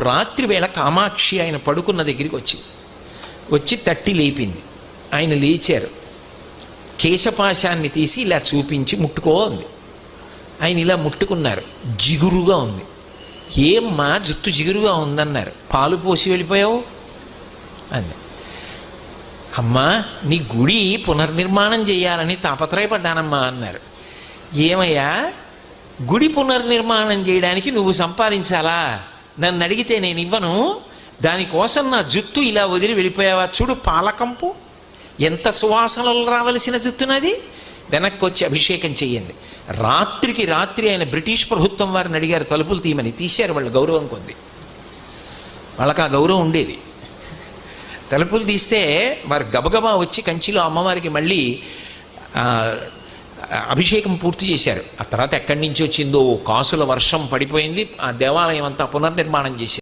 రాత్రి వేళ కామాక్షి ఆయన పడుకున్న దగ్గరికి వచ్చి తట్టి లేపింది. ఆయన లేచారు. కేశపాశాన్ని తీసి ఇలా చూపించి ముట్టుకో అంది. ఆయన ఇలా ముట్టుకున్నారు. జిగురుగా ఉంది. ఏమ్మా జుట్టు జిగురుగా ఉందన్నారు. పాలు పోసి వెళ్ళిపోయావు అంది. అమ్మా నీ గుడి పునర్నిర్మాణం చేయాలని తాపత్రయపడ్డానమ్మా అన్నారు. ఏమయ్యా గుడి పునర్నిర్మాణం చేయడానికి నువ్వు సంపాదించాలా? నన్ను అడిగితే నేను ఇవ్వను. దానికోసం నా జుట్టు ఇలా వదిలి వెళ్ళిపోయావా? చూడు పాలకంపు ఎంత సువాసనలు రావలసిన జుట్టునది. వెనక్కి వచ్చి అభిషేకం చెయ్యండి. రాత్రికి రాత్రి ఆయన బ్రిటిష్ ప్రభుత్వం వారిని అడిగారు తలుపులు తీయమని. తీశారు. వాళ్ళ గౌరవం కొద్ది, వాళ్ళకి ఆ గౌరవం ఉండేది. తలుపులు తీస్తే వారు గబగబా వచ్చి కంచిలో అమ్మవారికి మళ్ళీ అభిషేకం పూర్తి చేశారు. ఆ తర్వాత ఎక్కడి నుంచి వచ్చిందో కాసుల వర్షం పడిపోయింది. ఆ దేవాలయం అంతా పునర్నిర్మాణం చేశారు.